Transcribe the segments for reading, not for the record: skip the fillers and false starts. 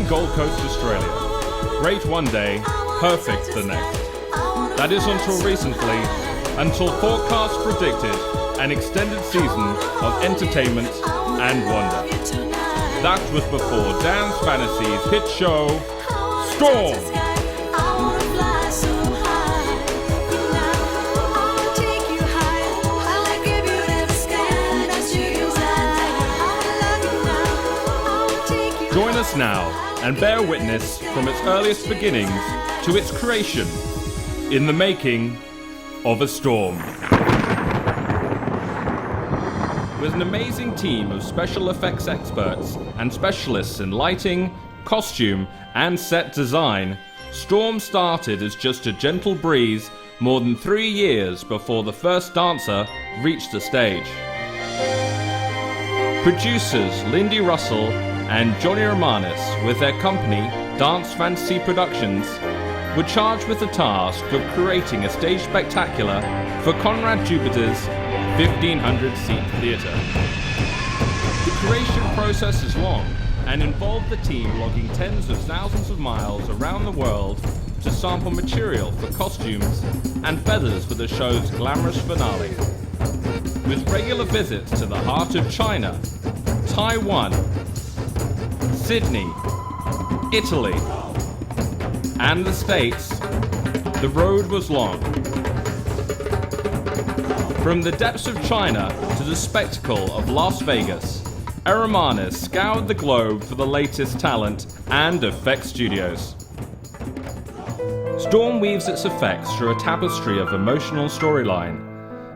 in Gold Coast, Australia. Great one day, perfect the next. That is until recently, until forecasts predicted an extended season of entertainment and wonder. That was before Dance Fantasy's hit show, Storm! Join us now and bear witness from its earliest beginnings to its creation in the making of a storm. With an amazing team of special effects experts and specialists in lighting, costume, and set design, Storm started as just a gentle breeze more than 3 years before the first dancer reached the stage. Producers Lindy Russell and Johnny Romanes, with their company, Dance Fantasy Productions, were charged with the task of creating a stage spectacular for Conrad Jupiter's 1,500-seat theatre. The creation process is long and involved the team logging tens of thousands of miles around the world to sample material for costumes and feathers for the show's glamorous finale. With regular visits to the heart of China, Taiwan, Sydney, Italy, and the States, the road was long. From the depths of China to the spectacle of Las Vegas, Romanes scoured the globe for the latest talent and effects studios. Storm weaves its effects through a tapestry of emotional storyline,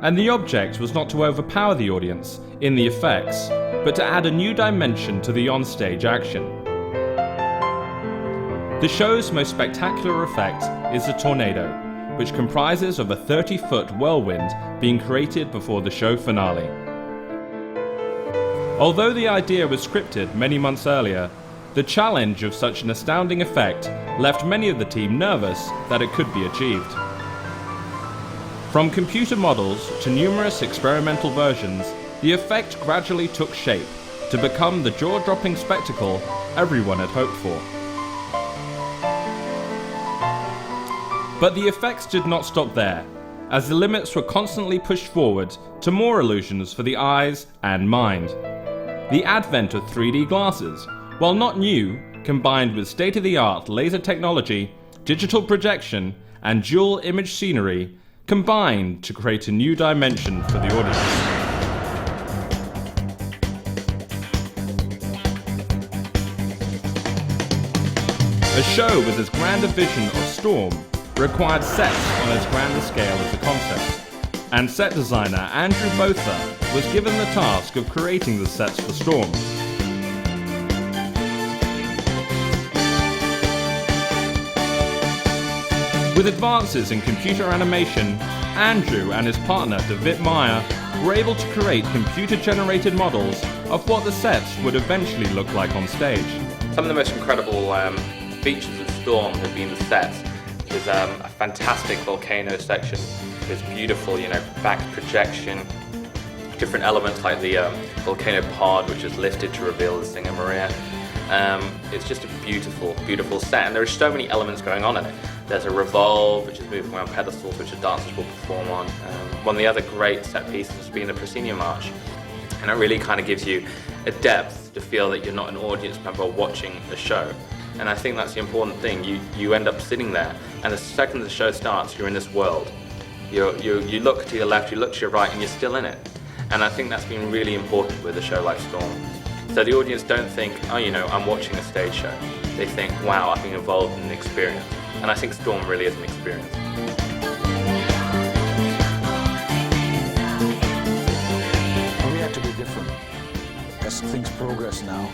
and the object was not to overpower the audience in the effects, but to add a new dimension to the onstage action. The show's most spectacular effect is the tornado, which comprises of a 30-foot whirlwind being created before the show finale. Although the idea was scripted many months earlier, the challenge of such an astounding effect left many of the team nervous that it could be achieved. From computer models to numerous experimental versions, the effect gradually took shape to become the jaw-dropping spectacle everyone had hoped for. But the effects did not stop there, as the limits were constantly pushed forward to more illusions for the eyes and mind. The advent of 3D glasses, while not new, combined with state-of-the-art laser technology, digital projection, and dual image scenery, combined to create a new dimension for the audience. A show with as grand a vision of Storm required sets on as grand a scale as the concept, and set designer Andrew Botha was given the task of creating the sets for Storm. With advances in computer animation, Andrew and his partner David Meyer were able to create computer-generated models of what the sets would eventually look like on stage. Some of the most incredible features of Storm have been the sets. There's a fantastic volcano section. There's beautiful, back projection. Different elements like the volcano pod, which is lifted to reveal the singer Maria. It's just a beautiful, beautiful set, and there are so many elements going on in it. There's a revolve, which is moving around pedestals, which the dancers will perform on. One of the other great set pieces has been the Proscenium March, and it really kind of gives you a depth to feel that you're not an audience member watching the show. And I think that's the important thing. You end up sitting there, and the second the show starts, you're in this world. You look to your left, you look to your right, and you're still in it. And I think that's been really important with a show like Storm. So the audience don't think, I'm watching a stage show. They think, wow, I've been involved in an experience. And I think Storm really is an experience. We had to be different. As things progress now,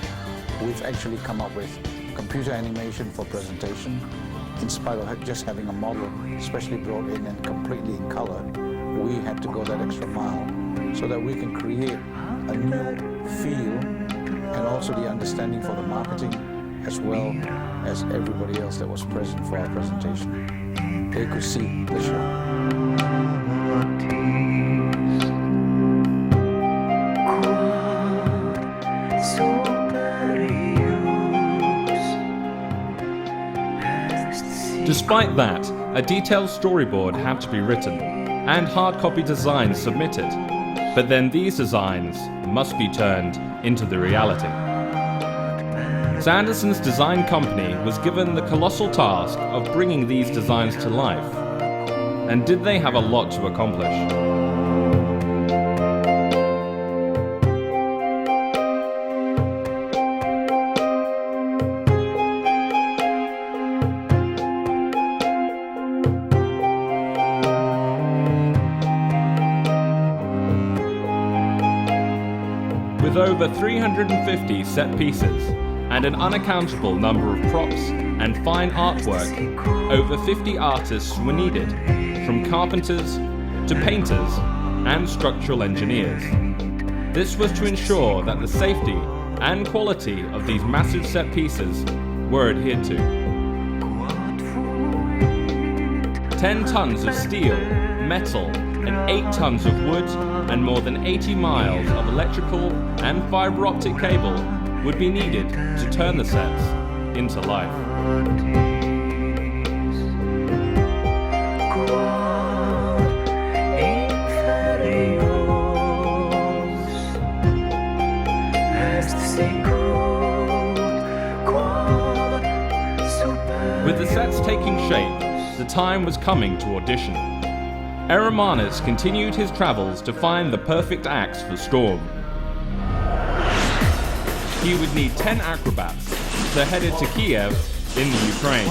we've actually come up with computer animation for presentation. In spite of just having a model, especially brought in and completely in color, we had to go that extra mile so that we can create a new feel and also the understanding for the marketing as well as everybody else that was present for our presentation. They could see the show. Despite that, a detailed storyboard had to be written and hard copy designs submitted, but then these designs must be turned into the reality. Sanderson's design company was given the colossal task of bringing these designs to life. And did they have a lot to accomplish? With over 350 set pieces and an unaccountable number of props and fine artwork, over 50 artists were needed, from carpenters to painters and structural engineers. This was to ensure that the safety and quality of these massive set pieces were adhered to. 10 tons of steel, metal, and 8 tons of wood and more than 80 miles of electrical and fiber optic cable would be needed to turn the sets into life. With the sets taking shape, the time was coming to audition. Eromanis continued his travels to find the perfect acts for Storm. He would need 10 acrobats, so headed to Kiev in the Ukraine.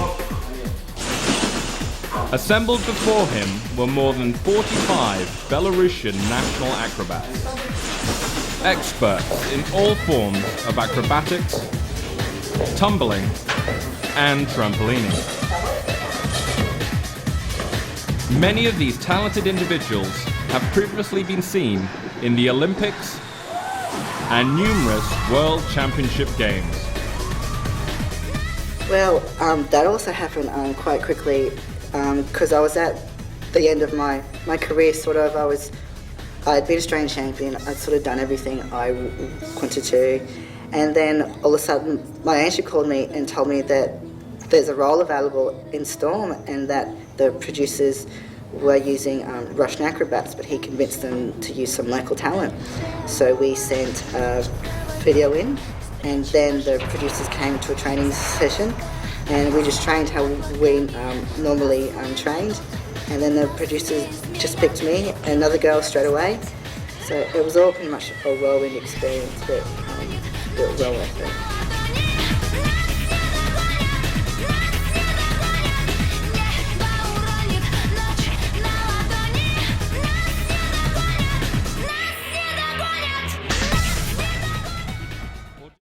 Assembled before him were more than 45 Belarusian national acrobats, experts in all forms of acrobatics, tumbling, and trampolining. Many of these talented individuals have previously been seen in the Olympics and numerous World Championship Games. Well, that also happened quite quickly because I was at the end of my career, sort of. I'd been Australian champion, I'd sort of done everything I wanted to, and then all of a sudden my agent called me and told me that there's a role available in Storm and that the producers were using Russian acrobats, but he convinced them to use some local talent. So we sent a video in, and then the producers came to a training session, and we just trained how we normally trained, and then the producers just picked me and another girl straight away. So it was all pretty much a whirlwind experience, but well worth it.